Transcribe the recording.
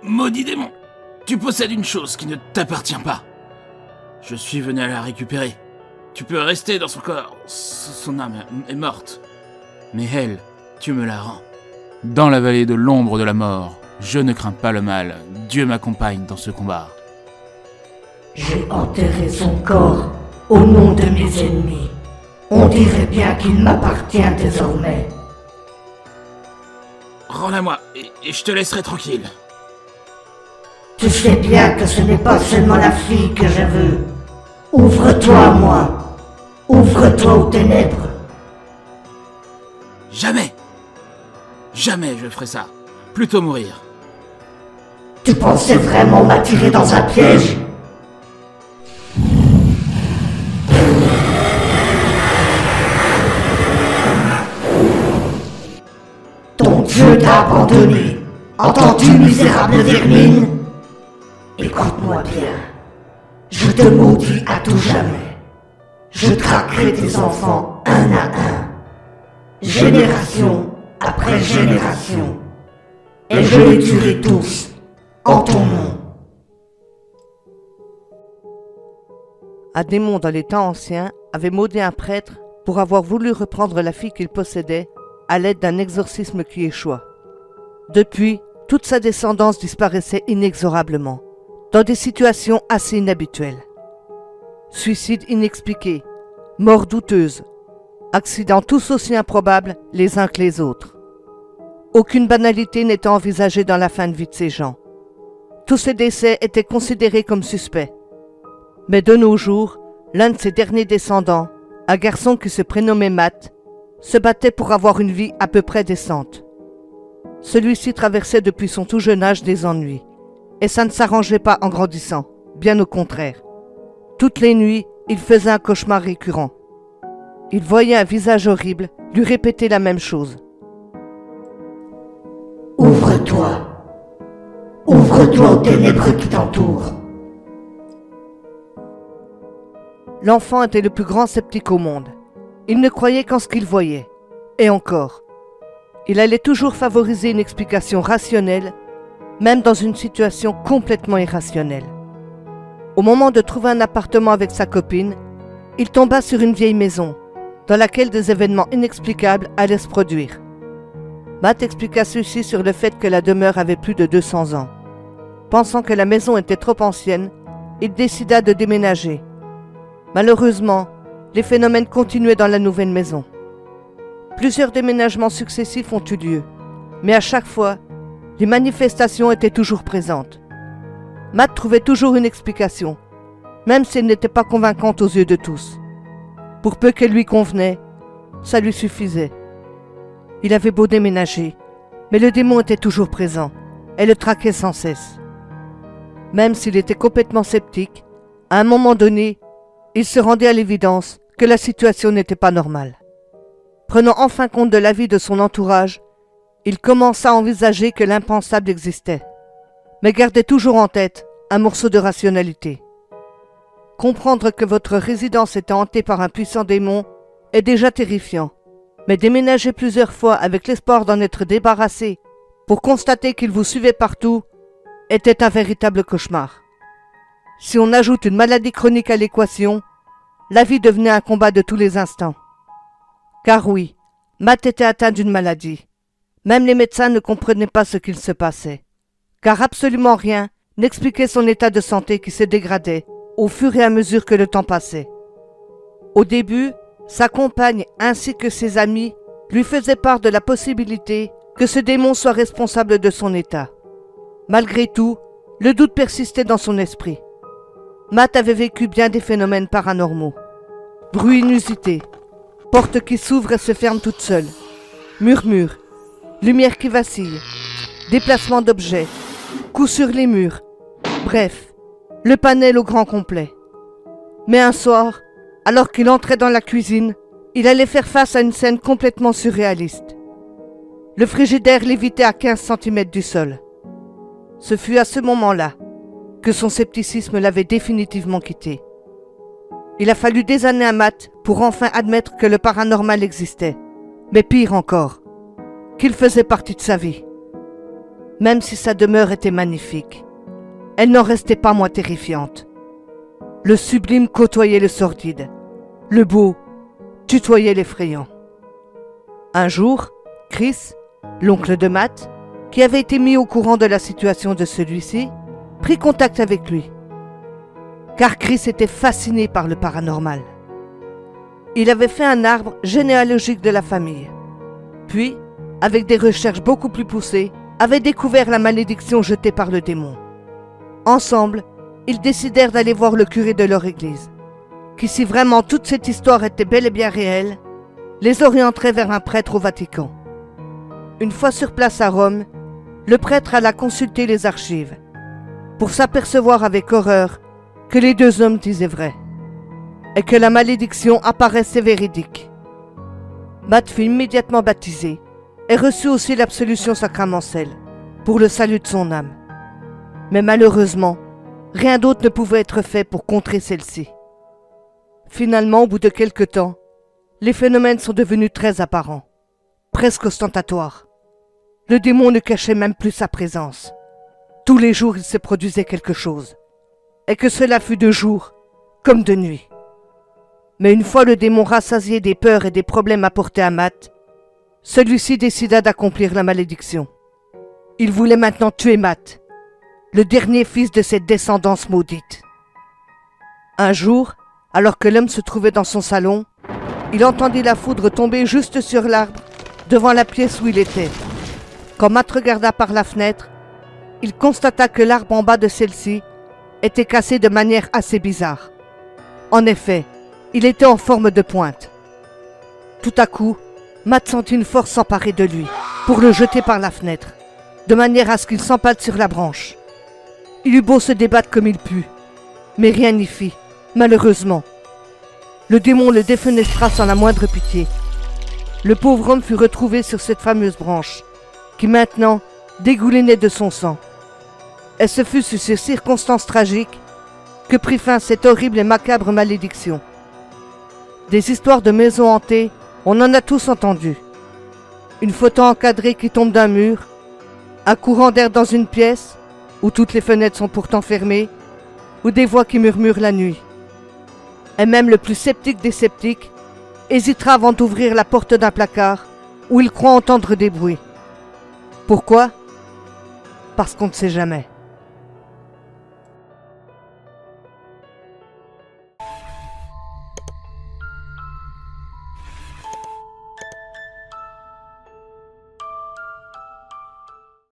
Maudit démon, tu possèdes une chose qui ne t'appartient pas. Je suis venu à la récupérer. Tu peux rester dans son corps, son âme est morte. Mais elle, tu me la rends. Dans la vallée de l'ombre de la mort, je ne crains pas le mal, Dieu m'accompagne dans ce combat. J'ai enterré son corps au nom de mes ennemis. On dirait bien qu'il m'appartient désormais. Rends-la-moi, et je te laisserai tranquille. Tu sais bien que ce n'est pas seulement la fille que je veux. Ouvre-toi à moi. Ouvre-toi aux ténèbres. Jamais. Jamais je ferai ça. Plutôt mourir. Tu pensais vraiment m'attirer dans un piège? Ton Dieu t'a abandonné. Entends-tu, misérable vermine? Écoute-moi bien. Je te maudis à tout jamais. Je traquerai tes enfants un à un. Génération après génération. Et je les tuerai tous en ton nom. Un démon dans les temps anciens avait maudit un prêtre pour avoir voulu reprendre la fille qu'il possédait à l'aide d'un exorcisme qui échoua. Depuis, toute sa descendance disparaissait inexorablement, dans des situations assez inhabituelles. Suicides inexpliqués, morts douteuses, accidents tous aussi improbables les uns que les autres. Aucune banalité n'était envisagée dans la fin de vie de ces gens. Tous ces décès étaient considérés comme suspects. Mais de nos jours, l'un de ses derniers descendants, un garçon qui se prénommait Matt, se battait pour avoir une vie à peu près décente. Celui-ci traversait depuis son tout jeune âge des ennuis, et ça ne s'arrangeait pas en grandissant, bien au contraire. Toutes les nuits, il faisait un cauchemar récurrent. Il voyait un visage horrible lui répéter la même chose. Ouvre-toi. Ouvre-toi aux ténèbres qui t'entourent. L'enfant était le plus grand sceptique au monde. Il ne croyait qu'en ce qu'il voyait. Et encore. Il allait toujours favoriser une explication rationnelle, même dans une situation complètement irrationnelle. Au moment de trouver un appartement avec sa copine, il tomba sur une vieille maison, dans laquelle des événements inexplicables allaient se produire. Matt expliqua ceci sur le fait que la demeure avait plus de 200 ans. Pensant que la maison était trop ancienne, il décida de déménager. Malheureusement, les phénomènes continuaient dans la nouvelle maison. Plusieurs déménagements successifs ont eu lieu, mais à chaque fois, les manifestations étaient toujours présentes. Matt trouvait toujours une explication, même si elle n'était pas convaincante aux yeux de tous. Pour peu qu'elle lui convenait, ça lui suffisait. Il avait beau déménager, mais le démon était toujours présent et le traquait sans cesse. Même s'il était complètement sceptique, à un moment donné, il se rendait à l'évidence que la situation n'était pas normale. Prenant enfin compte de l'avis de son entourage, il commença à envisager que l'impensable existait, mais gardait toujours en tête un morceau de rationalité. Comprendre que votre résidence était hantée par un puissant démon est déjà terrifiant, mais déménager plusieurs fois avec l'espoir d'en être débarrassé pour constater qu'il vous suivait partout était un véritable cauchemar. Si on ajoute une maladie chronique à l'équation, la vie devenait un combat de tous les instants. Car oui, Matt était atteint d'une maladie. Même les médecins ne comprenaient pas ce qu'il se passait, car absolument rien n'expliquait son état de santé qui se dégradait au fur et à mesure que le temps passait. Au début, sa compagne ainsi que ses amis lui faisaient part de la possibilité que ce démon soit responsable de son état. Malgré tout, le doute persistait dans son esprit. Matt avait vécu bien des phénomènes paranormaux. Bruits inusités, portes qui s'ouvrent et se ferment toutes seules, murmures, lumière qui vacille, déplacement d'objets, coups sur les murs, bref, le panel au grand complet. Mais un soir, alors qu'il entrait dans la cuisine, il allait faire face à une scène complètement surréaliste. Le frigidaire lévitait à 15 cm du sol. Ce fut à ce moment-là que son scepticisme l'avait définitivement quitté. Il a fallu des années à Matt pour enfin admettre que le paranormal existait, mais pire encore, qu'il faisait partie de sa vie. même si sa demeure était magnifique. Elle n'en restait pas moins terrifiante. Le sublime côtoyait le sordide. Le beau tutoyait l'effrayant. Un jour, Chris, l'oncle de Matt, qui avait été mis au courant de la situation de celui-ci, prit contact avec lui. Car Chris était fasciné par le paranormal. Il avait fait un arbre généalogique de la famille. Puis, avec des recherches beaucoup plus poussées, avait découvert la malédiction jetée par le démon. Ensemble, ils décidèrent d'aller voir le curé de leur église, qui, si vraiment toute cette histoire était bel et bien réelle, les orienterait vers un prêtre au Vatican. Une fois sur place à Rome, le prêtre alla consulter les archives, pour s'apercevoir avec horreur que les deux hommes disaient vrai, et que la malédiction apparaissait véridique. Matt fut immédiatement baptisé, et reçut aussi l'absolution sacramentelle, pour le salut de son âme. Mais malheureusement, rien d'autre ne pouvait être fait pour contrer celle-ci. Finalement, au bout de quelque temps, les phénomènes sont devenus très apparents, presque ostentatoires. Le démon ne cachait même plus sa présence. Tous les jours, il se produisait quelque chose, et que cela fût de jour comme de nuit. Mais une fois le démon rassasié des peurs et des problèmes apportés à Matt, celui-ci décida d'accomplir la malédiction. Il voulait maintenant tuer Matt, le dernier fils de cette descendance maudite. Un jour, alors que l'homme se trouvait dans son salon, il entendit la foudre tomber juste sur l'arbre, devant la pièce où il était. Quand Matt regarda par la fenêtre, il constata que l'arbre en bas de celle-ci était cassé de manière assez bizarre. En effet, il était en forme de pointe. Tout à coup, Matt sentit une force s'emparer de lui, pour le jeter par la fenêtre, de manière à ce qu'il s'empale sur la branche. Il eut beau se débattre comme il put, mais rien n'y fit, malheureusement. Le démon le défenestra sans la moindre pitié. Le pauvre homme fut retrouvé sur cette fameuse branche, qui maintenant dégoulinait de son sang. Et ce fut sous ces circonstances tragiques que prit fin cette horrible et macabre malédiction. Des histoires de maisons hantées, on en a tous entendu. Une photo encadrée qui tombe d'un mur, un courant d'air dans une pièce, où toutes les fenêtres sont pourtant fermées, ou des voix qui murmurent la nuit. Et même le plus sceptique des sceptiques hésitera avant d'ouvrir la porte d'un placard où il croit entendre des bruits. Pourquoi ? Parce qu'on ne sait jamais.